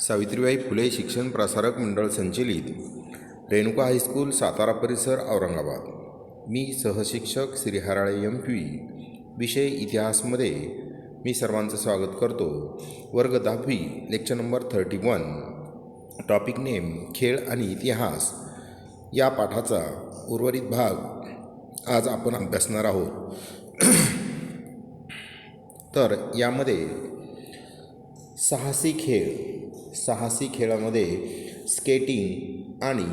सावित्रीबाई फुले शिक्षण प्रसारक मंडळ संचलित रेणुका हायस्कूल सातारा परिसर औरंगाबाद. मी सहशिक्षक श्री हराळे MP. विषय इतिहासमध्ये मी सर्वांचं स्वागत करतो. वर्ग 10वी, लेक्चर नंबर 31. टॉपिक नेम खेळ आणि इतिहास. या पाठाचा उर्वरित भाग आज आपण अभ्यासणार आहोत. तर यामध्ये साहसी खेळामध्ये स्केटिंग आणि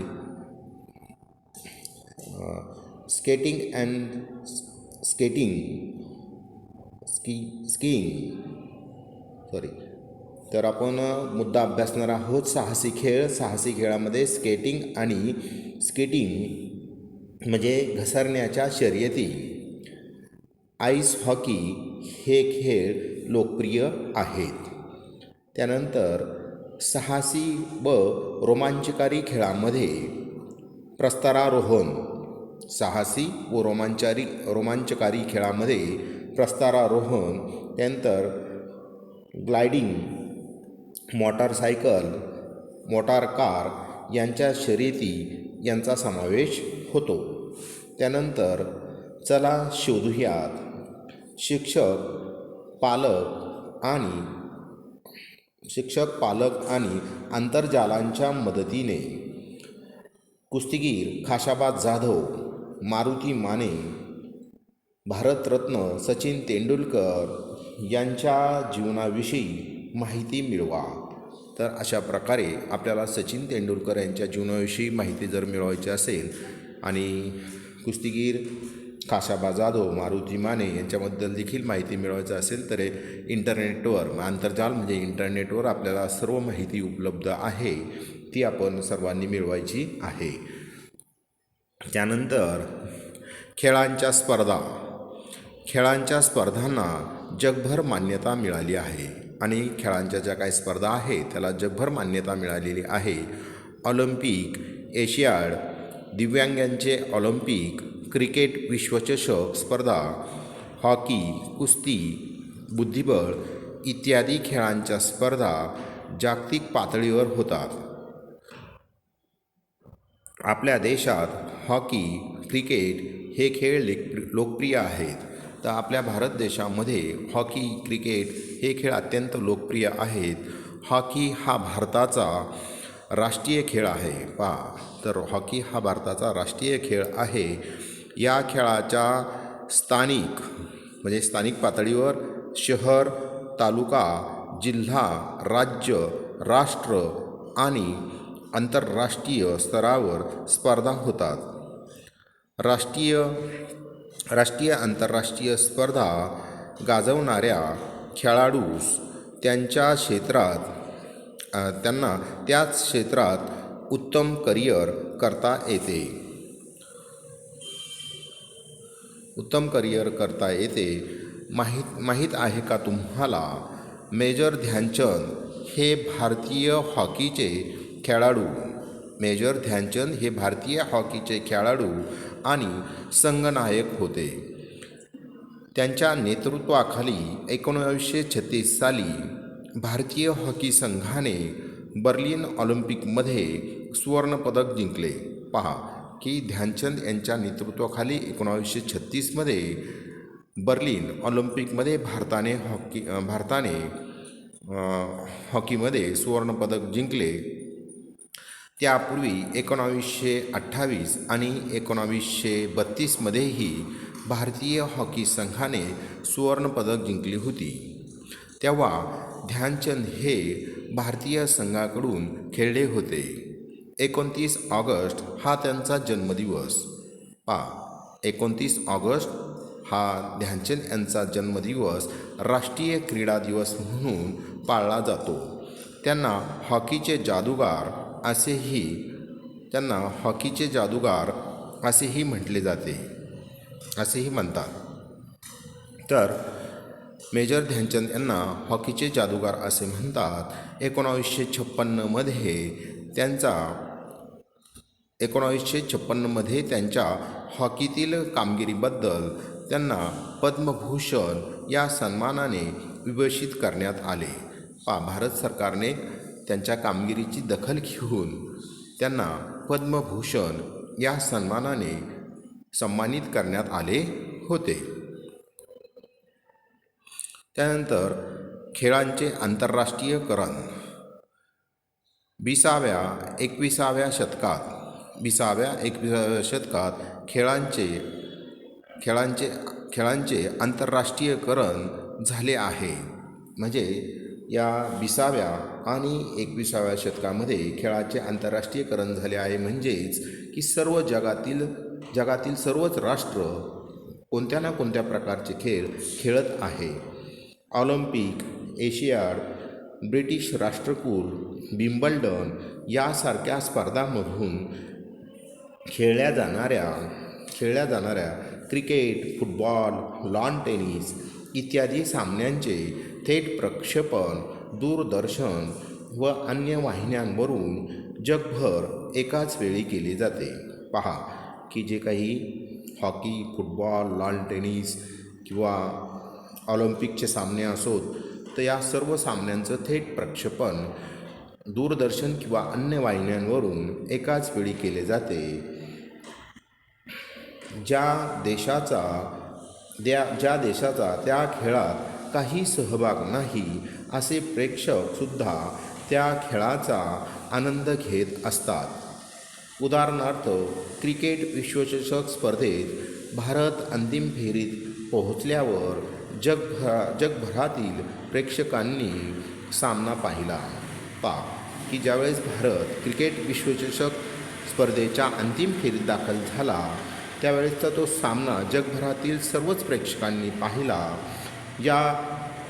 स्कीइंग तर आपण मुद्दा अभ्यासणार आहोत. साहसी खेळामध्ये स्केटिंग म्हणजे घसरण्याच्या शर्यती. आईस हॉकी हे खेळ लोकप्रिय आहेत. त्यानंतर साहसी व रोमांचकारी खेळामध्ये रोमांचकारी खेळामध्ये प्रस्तारारोहण, त्यानंतर ग्लायडिंग, मोटारसायकल, मोटार कार यांच्या शर्यती यांचा समावेश होतो. त्यानंतर चला शोधूयात. शिक्षक, पालक आणि आंतरजालांच्या मदतीने कुस्तीगीर खाशाबा जाधव, मारुती माने, भारतरत्न सचिन तेंडुलकर यांच्या जीवनाविषयी माहिती मिळवा. तर अशा प्रकारे आपल्याला सचिन तेंडुलकर यांच्या जीवनाविषयी माहिती जर मिळवायची असेल आणि कुस्तीगीर खाशाबा जाधव, मारुती माने यांच्याबद्दल देखील माहिती मिळवायचं असेल तर आंतरजाल म्हणजे इंटरनेटवर आपल्याला सर्व माहिती उपलब्ध आहे, ती आपण सर्वांनी मिळवायची आहे. त्यानंतर खेळांच्या स्पर्धांना जगभर मान्यता मिळाली आहे आणि खेळांच्या ज्या काही स्पर्धा आहेत त्याला जगभर मान्यता मिळालेली आहे. ऑलिम्पिक, एशियाड, दिव्यांगांचे ऑलिम्पिक, क्रिकेट विश्वचषक स्पर्धा, हॉकी, कुस्ती, बुद्धिबळ इत्यादी खेळांच्या स्पर्धा जागतिक पातळीवर होतात. आपल्या देशात हॉकी, क्रिकेट हे खेळ लोकप्रिय आहेत. तर आपल्या भारत देशामध्ये हॉकी, क्रिकेट हे खेळ अत्यंत लोकप्रिय आहेत. हॉकी हा भारताचा राष्ट्रीय खेळ आहे. तर हॉकी हा भारताचा राष्ट्रीय खेळ आहे. या खेळाच्या स्थानिक पातळीवर शहर, तालुका, जिल्हा, राज्य, राष्ट्र आणि आंतरराष्ट्रीय स्तरावर स्पर्धा होतात. राष्ट्रीय आंतरराष्ट्रीय स्पर्धा गाजवणाऱ्या खेळाडूस त्यांना त्याच क्षेत्रात उत्तम करिअर करता येते. माहीत आहे का तुम्हाला, मेजर ध्यानचंद हे भारतीय हॉकीचे खेळाडू आणि संघनायक होते. त्यांच्या नेतृत्वाखाली 1936 साली भारतीय हॉकी संघाने बर्लिन ऑलिम्पिकमध्ये सुवर्णपदक जिंकले. की ध्यानचंद यांच्या नेतृत्वाखाली 1936 बर्लिन ऑलिम्पिकमध्ये भारताने हॉकीमध्ये सुवर्णपदक जिंकले. त्यापूर्वी 1928 आणि 1932 भारतीय हॉकी संघाने सुवर्णपदक जिंकली होती. तेव्हा ध्यानचंद हे भारतीय संघाकडून खेळले होते. 29 ऑगस्ट हा त्यांचा जन्मदिवस. 29 ऑगस्ट हा ध्यानचंद यांचा जन्मदिवस राष्ट्रीय क्रीडा दिवस म्हणून पाळला जातो. त्यांना हॉकीचे जादूगार असेही म्हटले जाते, असेही म्हणतात. तर मेजर ध्यानचंद यांना हॉकीचे जादूगार असे म्हणतात. 1956 त्यांच्या हॉकीतील कामगिरीबद्दल त्यांना पद्मभूषण या सन्मानाने विभूषित करण्यात आले. भारत सरकारने त्यांच्या कामगिरीची दखल घेऊन त्यांना पद्मभूषण या सन्मानाने सन्मानित करण्यात आले होते. त्यानंतर खेळांचे आंतरराष्ट्रीयकरण 20व्या-21व्या शतकात खेळांचे आंतरराष्ट्रीयकरण झाले आहे. म्हणजे या 20व्या आणि 21व्या शतकामध्ये खेळाचे आंतरराष्ट्रीयकरण झाले आहे. म्हणजेच की सर्व जगातील सर्वच राष्ट्र कोणत्या ना कोणत्या प्रकारचे खेळ खेळत आहे. ऑलिम्पिक, एशियाड, ब्रिटिश राष्ट्रकुल, विम्बल्डन यासारख्या स्पर्धांमधून खेळल्या जाणाऱ्या क्रिकेट, फुटबॉल, लॉन टेनिस इत्यादी सामन्यांचे थेट प्रक्षेपण दूरदर्शन व अन्य वाहिन्यांवरून जगभर एकाच वेळी केले जाते. पहा की जे काही हॉकी, फुटबॉल, लॉन टेनिस किंवा ऑलिम्पिकचे सामने असोत, तर या सर्व सामन्यांचं थेट प्रक्षेपण दूरदर्शन किंवा अन्य वाहिन्यांवरून एकाच वेळी केले जाते. ज्या देशाचा त्या खेळात काही सहभाग नाही असे प्रेक्षकसुद्धा त्या खेळाचा आनंद घेत असतात. उदाहरणार्थ क्रिकेट विश्वचषक स्पर्धेत भारत अंतिम फेरीत पोहोचल्यावर जगभरातील प्रेक्षकांनी सामना पाहिला. की ज्यावेळेस भारत क्रिकेट विश्वचषक स्पर्धेच्या अंतिम फेरीत दाखल झाला, त्यावेळेसचा तो सामना जगभरातील सर्वच प्रेक्षकांनी पाहिला. या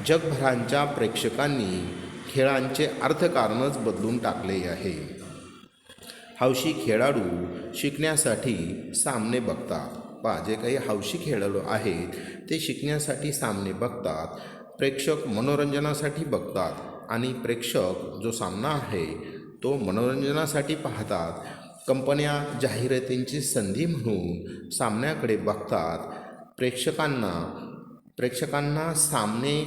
जगभराच्या प्रेक्षकांनी खेळांचे अर्थकारणच बदलून टाकले आहे. हौशी खेळाडू शिकण्यासाठी सामने बघतात. जे काही हौशी खेळाडू आहेत ते शिकण्यासाठी सामने बघतात. प्रेक्षक मनोरंजनासाठी बघतात आणि प्रेक्षक जो सामना आहे तो मनोरंजनासाठी पाहतात. कंपन्या जाहिरातींची संधी म्हणून सामन्याकडे बघतात. प्रेक्षकांना सामने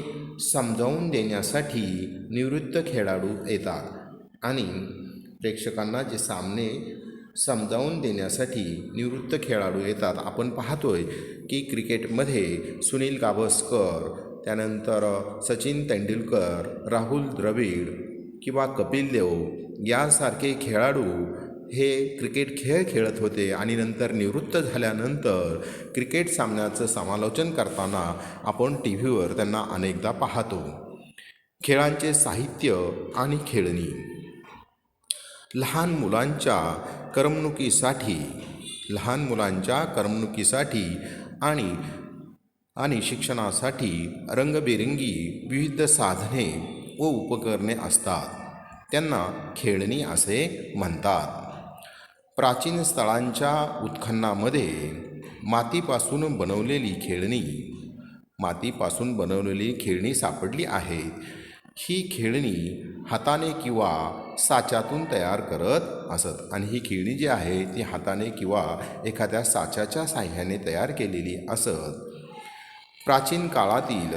समजावून देण्यासाठी निवृत्त खेळाडू येतात आणि प्रेक्षकांना जे सामने समजावून देण्यासाठी निवृत्त खेळाडू येतात. आपण पाहतोय की क्रिकेटमध्ये सुनील गावस्कर, त्यानंतर सचिन तेंडुलकर, राहुल द्रविड किंवा कपिल देव यासारखे खेळाडू हे क्रिकेट खेळत होते आणि नंतर निवृत्त झाल्यानंतर क्रिकेट सामन्याचं समालोचन करताना आपण टी व्हीवर त्यांना अनेकदा पाहतो. खेळांचे साहित्य आणि खेळणी लहान मुलांच्या करमणुकीसाठी आणि शिक्षणासाठी रंगबेरंगी विविध साधने व उपकरणे असतात. त्यांना खेळणी असे म्हणतात. प्राचीन स्थळांच्या उत्खननामध्ये मातीपासून बनवलेली खेळणी सापडली आहेत. ही खेळणी हाताने किंवा साच्यातून तयार करत असत आणि ही खेळणी जी आहे ती हाताने किंवा एखाद्या साच्याच्या साह्याने तयार केलेली असत. प्राचीन काळातील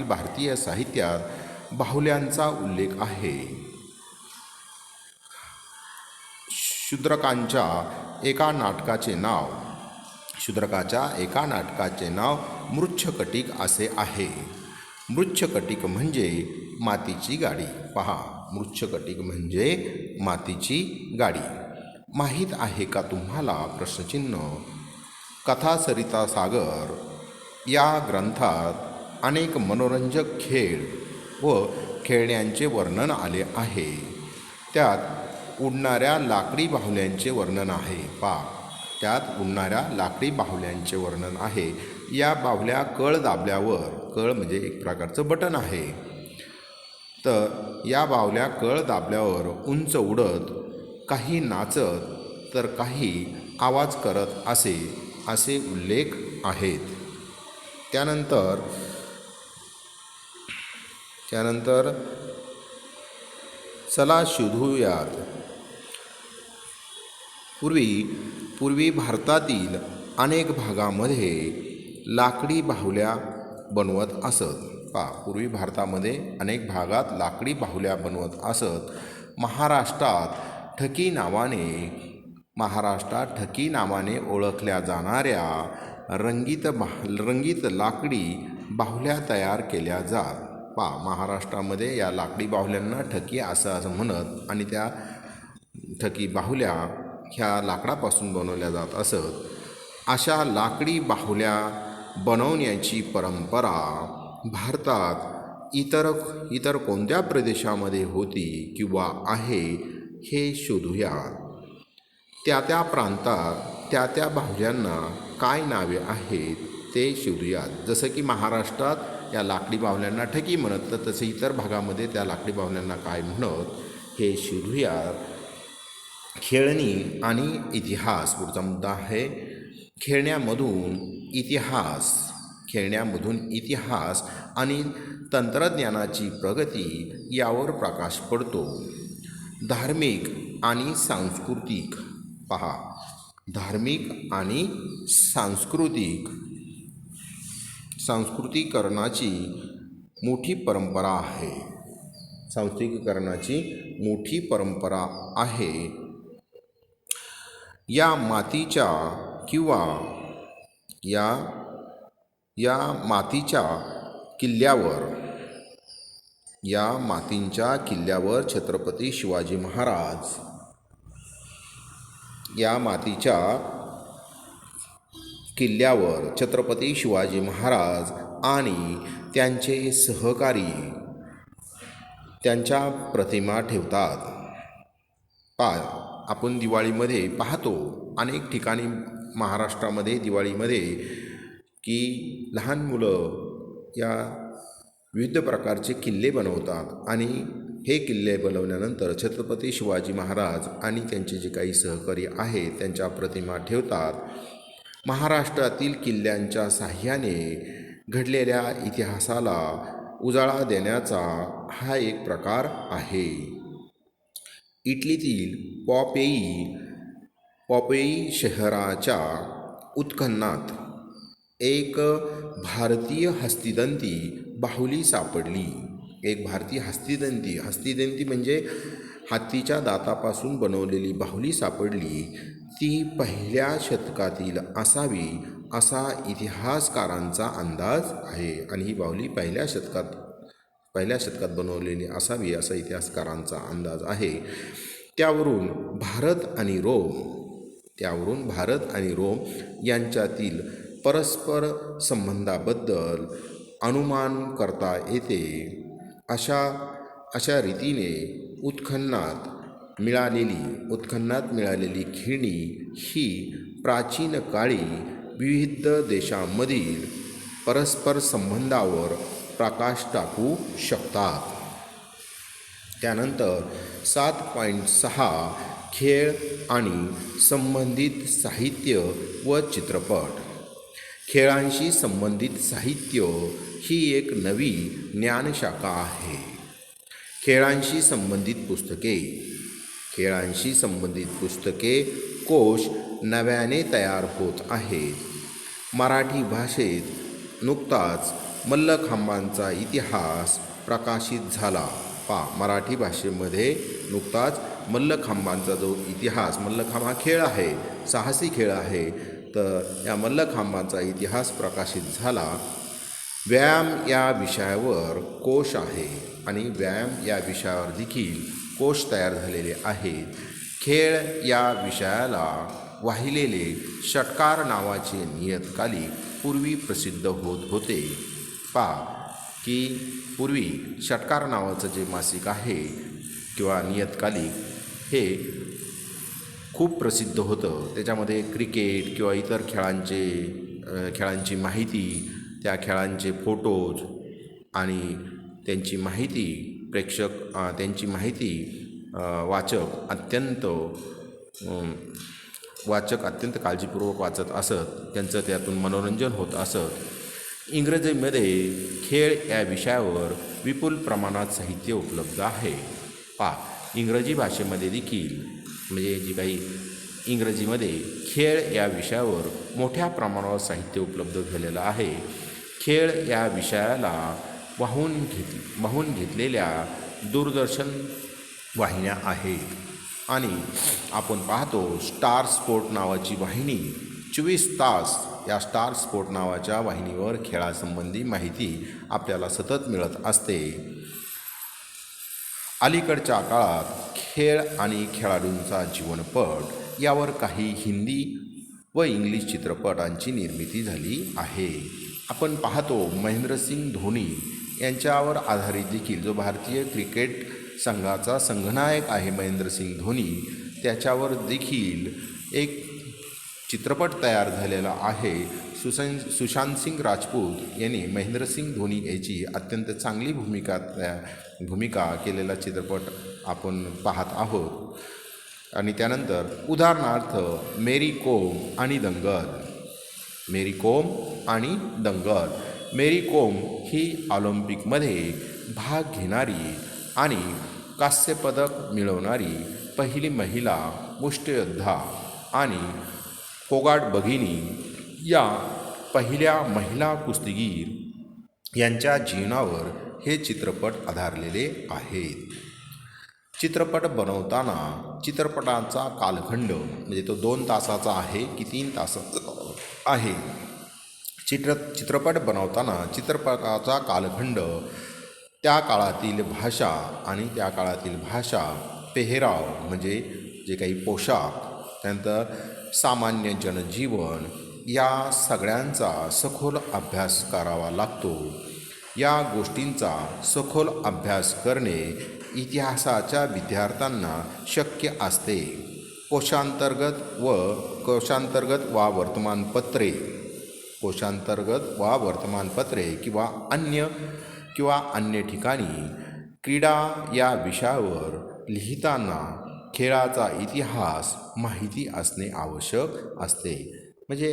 भारतीय साहित्यात बाहुल्यांचा उल्लेख आहे. शूद्रकाच्या एका नाटकाचे नाव मृच्छकटिक असे आहे. मृच्छकटिक म्हणजे मातीची गाडी. मृच्छकटिक म्हणजे मातीची गाडी. माहीत आहे का तुम्हाला? प्रश्नचिन्ह. कथा सरिता सागर या ग्रंथात अनेक मनोरंजक खेळ व खेळण्यांचे वर्णन आले आहे. त्यात उडणाऱ्या लाकडी बाहुल्यांचे वर्णन आहे. या बाहुल्या कळ दाबल्यावर, कळ म्हणजे एक प्रकारचं बटन आहे, तर या बाहुल्या कळ दाबल्यावर उंच उडत, काही नाचत तर काही आवाज करत असे उल्लेख आहेत. त्यानंतर चला शोधूयात. पूर्वी भारतातील अनेक भागामध्ये लाकडी बाहुल्या बनवत असत. पूर्वी भारतामध्ये अनेक भागात लाकडी बाहुल्या बनवत असत. महाराष्ट्रात ठकी नावाने ओळखल्या जाणाऱ्या रंगीत लाकडी बाहुल्या तयार केल्या जात. महाराष्ट्रामध्ये या लाकडी बाहुल्यांना ठकी असं म्हणत आणि त्या ठकी बाहुल्या ह्या लाकडापासून बनवल्या जात असत. अशा लाकडी बाहुल्या बनवण्याची परंपरा भारतात इतर कोणत्या प्रदेशामध्ये होती किंवा आहे हे शोधूया. त्या प्रांतात त्या बाहुल्यांना काय नावे आहेत ते शोधूयात. जसं की महाराष्ट्रात या लाकडी बाहुल्यांना ठकी म्हणत, तर तसे इतर भागामध्ये त्या लाकडी बाहुल्यांना काय म्हणत हे शोधूयात. खेळणी आणि इतिहास पुढचा मुद्दा आहे. खेळण्यामधून इतिहास आणि तंत्रज्ञानाची प्रगती यावर प्रकाश पडतो. धार्मिक आणि सांस्कृतिकरणाची मोठी परंपरा आहे. या मातीच्या किल्ल्यावर छत्रपती शिवाजी महाराज आणि त्यांचे सहकारी त्यांच्या प्रतिमा ठेवतात. आपण दिवाळीमध्ये पाहतो अनेक ठिकाणी महाराष्ट्रामध्ये दिवाळीमध्ये की लहान मुलं या विविध प्रकारचे किल्ले बनवतात आणि हे किल्ले बनवल्यानंतर छत्रपती शिवाजी महाराज आणि त्यांचे जे काही सहकारी आहेत त्यांच्या प्रतिमा ठेवतात. महाराष्ट्रातील किल्ल्यांच्या साहाय्याने घडलेल्या इतिहासाला उजाळा देण्याचा हा एक प्रकार आहे. इटलीतील पॉपेई शहराच्या उत्खननात एक भारतीय हस्तिदंती बाहुली सापडली. एक भारतीय हस्तिदंती म्हणजे हत्तीच्या दातापासून बनवलेली बाहुली सापडली. ती पहिल्या शतकातील असावी असा इतिहासकारांचा अंदाज आहे. आणि ही बाहुली पहिल्या शतकात बनवलेली असावी असा इतिहासकारांचा अंदाज आहे. त्यावरून भारत आणि रोम यांच्यातील परस्पर संबंधाबद्दल अनुमान करता येते. अशा रीतीने उत्खननात मिळालेली खेळणी ही प्राचीन काळी विविध देशांमधील परस्पर संबंधावर प्रकाश टाकू शकतात. त्यानंतर 7.6 खेळ आणि संबंधित साहित्य व चित्रपट. खेळांशी संबंधित साहित्य ही एक नवी ज्ञानशाखा आहे. खेळांशी संबंधित पुस्तके कोश नव्याने तयार होत आहेत. मराठी भाषेत नुकताच मल्लखांबाचा इतिहास प्रकाशित झाला. मराठी भाषेमध्ये नुकताच मल्लखांबाचा जो इतिहास, मल्लखांब हा खेळ आहे, साहसी खेळ आहे, तर या मल्लखांबाचा इतिहास प्रकाशित झाला. व्यायाम या विषयावर कोश आहे आणि व्यायाम या विषयावर देखील कोश तयार झालेले आहेत. खेळ या विषयाला वाहिलेले षटकार नावाचे नियतकालिक पूर्वी प्रसिद्ध होत होते. की पूर्वी षटकार नावाचं जे मासिक आहे किंवा नियतकालिक हे खूप प्रसिद्ध होतं. त्याच्यामध्ये क्रिकेट किंवा इतर खेळांची माहिती, त्या खेळांचे फोटोज आणि त्यांची माहिती वाचक अत्यंत काळजीपूर्वक वाचत असत. त्यांचं त्यातून मनोरंजन होत असत. इंग्रजीमध्ये खेळ या विषयावर विपुल प्रमाणात साहित्य उपलब्ध आहे. इंग्रजी भाषेमध्ये देखील म्हणजे जी काही इंग्रजीमध्ये खेळ या विषयावर मोठ्या प्रमाणावर साहित्य उपलब्ध झालेलं आहे. खेळ या विषयाला वाहून घेतलेल्या दूरदर्शन वाहिन्या आहेत आणि आपण पाहतो स्टार स्पोर्ट नावाची वाहिनी 24 तास या स्टार स्पोर्ट नावाच्या वाहिनीवर खेळासंबंधी माहिती आपल्याला सतत मिळत असते. अलीकडच्या काळात खेळ आणि खेळाडूंचा जीवनपट यावर काही हिंदी व इंग्लिश चित्रपटांची निर्मिती झाली आहे. आपण पाहतो महेंद्रसिंग धोनी यांच्यावर आधारित देखील जो भारतीय क्रिकेट संघाचा संघनायक आहे महेंद्रसिंग धोनी, त्याच्यावर देखील एक चित्रपट तयार झालेला आहे. सुशांतसिंग राजपूत यांनी महेंद्रसिंग धोनी याची अत्यंत चांगली भूमिका केलेला चित्रपट आपण पाहत आहोत. आणि त्यानंतर उदाहरणार्थ मेरी कोम आणि दंगल. मेरी कोम ही ऑलिम्पिकमध्ये भाग घेणारी आणि कांस्यपदक मिळवणारी पहिली महिला मुष्टियोद्धा आणि फोगाट भगिनी या पहिल्या महिला कुस्तीगीर यांच्या जीवनावर हे चित्रपट आधारलेले आहेत. चित्रपट बनवताना चित्रपटाचा कालखंड म्हणजे तो 2 तासाचा आहे की 3 तासाचा आहे. चित्रपट बनवताना चित्रपटाचा कालखंड, त्या काळातील भाषा आणि त्या काळातील पेहराव म्हणजे जे काही पोशाख, त्यानंतर सामान्य जनजीवन या सगळ्यांचा सखोल अभ्यास करावा लागतो. या गोष्टींचा सखोल अभ्यास करणे इतिहासाच्या विद्यार्थ्यांना शक्य असते. कोशांतर्गत वा वर्तमानपत्रे किंवा अन्य ठिकाणी क्रीडा या विषयावर लिहिताना खेळाचा इतिहास माहिती असणे आवश्यक असते. म्हणजे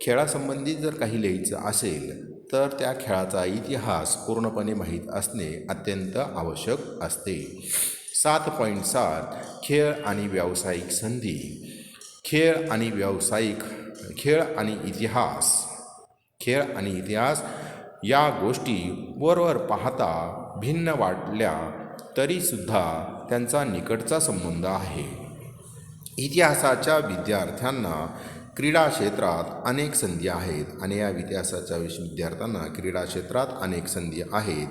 खेळासंबंधित जर काही लिहायचं असेल तर त्या खेळाचा इतिहास पूर्णपणे माहीत असणे अत्यंत आवश्यक असते. 7.7 खेळ आणि व्यावसायिक संधी. खेळ आणि इतिहास या गोष्टी वरवर पाहता भिन्न वाटल्या तरीसुद्धा त्यांचा निकटचा संबंध आहे. इतिहासाच्या विद्यार्थ्यांना क्रीडा क्षेत्रात अनेक संधी आहेत आणि या इतिहासाच्या विद्यार्थ्यांना क्रीडा क्षेत्रात अनेक संधी आहेत.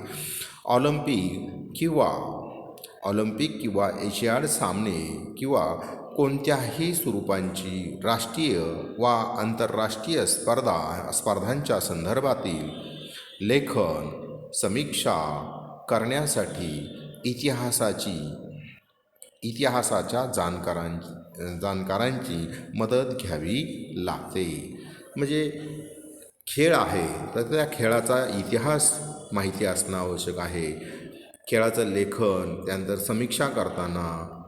ऑलिम्पिक किंवा एशियाड सामने किंवा कोणत्याही स्वरूपांची राष्ट्रीय वा आंतरराष्ट्रीय स्पर्धांच्या संदर्भातील लेखन समीक्षा करण्यासाठी इतिहासाच्या जाणकारांची मदत घ्यावी लागते. म्हणजे खेळ आहे तर त्या खेळाचा इतिहास माहिती असणं आवश्यक आहे. खेळाचं लेखन, त्यानंतर समीक्षा करताना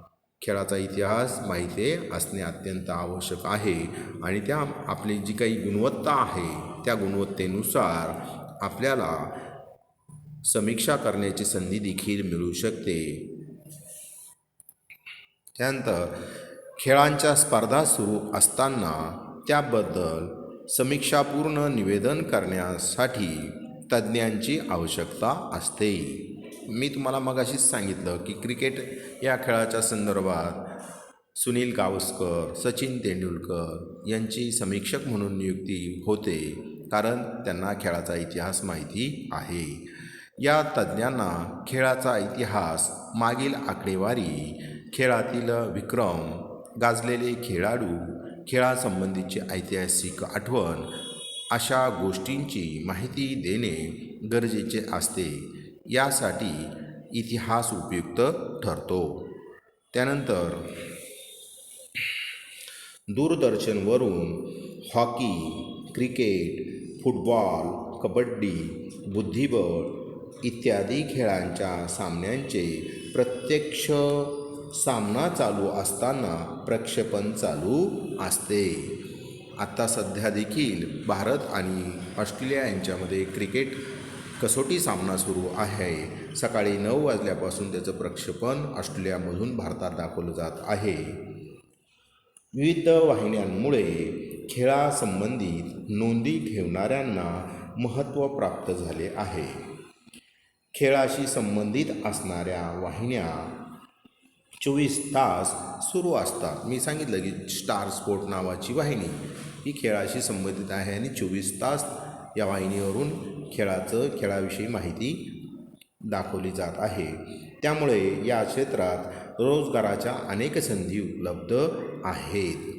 खेळाचा इतिहास माहिती असणे अत्यंत आवश्यक आहे. आणि त्या आपली जी काही गुणवत्ता आहे त्या गुणवत्तेनुसार आपल्याला समीक्षा करण्याची संधी देखील मिळू शकते. त्यानंतर खेळांच्या स्पर्धा सुरू असताना त्याबद्दल समीक्षापूर्ण निवेदन करण्यासाठी तज्ज्ञांची आवश्यकता असते. मी तुम्हाला मगाशीच सांगितलं की क्रिकेट या खेळाच्या संदर्भात सुनील गावस्कर, सचिन तेंडुलकर यांची समीक्षक म्हणून नियुक्ती होते कारण त्यांना खेळाचा इतिहास माहिती आहे. या तज्ज्ञांना खेळाचा इतिहास, मागील आकडेवारी, खेळातील विक्रम, गाजलेले खेळाडू, खेळासंबंधीची ऐतिहासिक आठवण अशा गोष्टींची माहिती देणे गरजेचे असते. यासाठी इतिहास उपयुक्त ठरतो. त्यानंतर दूरदर्शनवरून हॉकी, क्रिकेट, फुटबॉल, कबड्डी, बुद्धिबळ इत्यादी खेळांच्या सामन्यांचे प्रत्यक्ष सामना चालू असताना प्रक्षेपण चालू असते. आत्ता सध्या देखील भारत आणि ऑस्ट्रेलिया यांच्यामध्ये क्रिकेट कसोटी सामना सुरू आहे. सकाळी 9 वाजल्यापासून त्याचं प्रक्षेपण ऑस्ट्रेलियामधून भारतात दाखवलं जात आहे. विविध वाहिन्यांमुळे खेळासंबंधित नोंदी ठेवणाऱ्यांना महत्त्व प्राप्त झाले आहे. खेळाशी संबंधित असणाऱ्या वाहिन्या 24 तास सुरू असतात. मी सांगितलं की स्टार स्पोर्ट नावाची वाहिनी ही खेळाशी संबंधित आहे आणि 24 तास या वाहिनीवरून खेळाविषयी माहिती दाखवली जात आहे. त्यामुळे या क्षेत्रात रोजगाराच्या अनेक संधी उपलब्ध आहेत.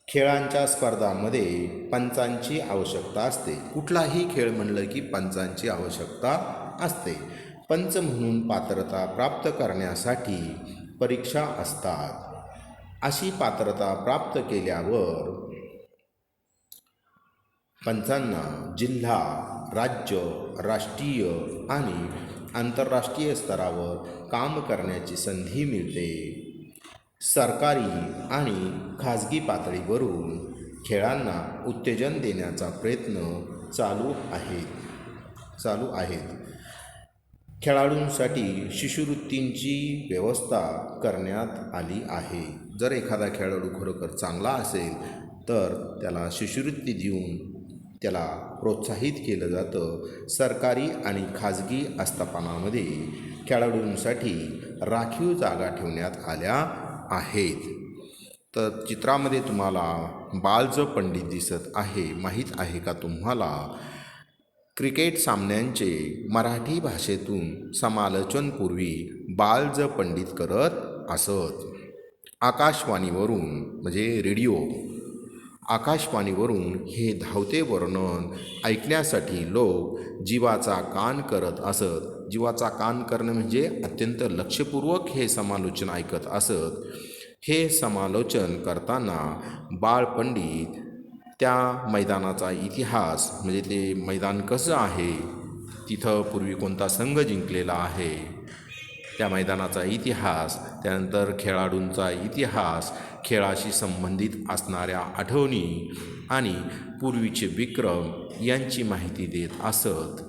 खेळांच्या स्पर्धांमध्ये पंचांची आवश्यकता असते. कुठलाही खेळ म्हणलं की पंचांची आवश्यकता असते. पंच म्हणून पात्रता प्राप्त करण्यासाठी परीक्षा असतात. अशी पात्रता प्राप्त केल्यावर पंचांना जिल्हा, राज्य, राष्ट्रीय आणि आंतरराष्ट्रीय स्तरावर काम करण्याची संधी मिळते. सरकारी आणि खाजगी पातळीवरून खेळांना उत्तेजन देण्याचा प्रयत्न चालू आहेत. खेळाडूंसाठी शिष्यवृत्तींची व्यवस्था करण्यात आली आहे. जर एखादा खेळाडू खरोखर चांगला असेल तर त्याला शिष्यवृत्ती देऊन त्याला प्रोत्साहित केलं जातं. सरकारी आणि खाजगी आस्थापनामध्ये खेळाडूंसाठी राखीव जागा ठेवण्यात आल्या आहेत. तर चित्रामध्ये तुम्हाला बालज पंडित दिसत आहे. माहीत आहे का तुम्हाला? क्रिकेट सामन्यांचे मराठी भाषेतून समालोचनपूर्वी बालज पंडित करत असत. आकाशवाणीवरून म्हणजे रेडिओ आकाशवाणीवरून हे धावते वर्णन ऐकण्यासाठी लोक जीवाचा कान करत असत. जीवाचा कान करणं म्हणजे अत्यंत लक्षपूर्वक हे समालोचन ऐकत असत. हे समालोचन करताना बाळपंडित त्या मैदानाचा इतिहास म्हणजे ते मैदान कसं आहे, तिथं पूर्वी कोणता संघ जिंकलेला आहे, त्या मैदानाचा इतिहास, त्यानंतर खेळाडूंचा इतिहास, खेळाशी संबंधित असणाऱ्या आठवणी आणि पूर्वीचे विक्रम यांची माहिती देत असत.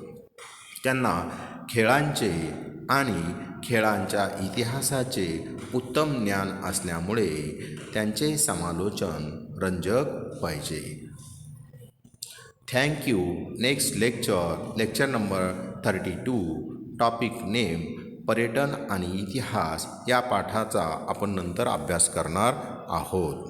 त्यांना खेळांचे आणि खेळांच्या इतिहासाचे उत्तम ज्ञान असल्यामुळे त्यांचे समालोचन रंजक पाहिजे. Thank you. Next lecture number 32, topic name पर्यटन आणि इतिहास या पाठाचा आपण नंतर अभ्यास करणार आहोत.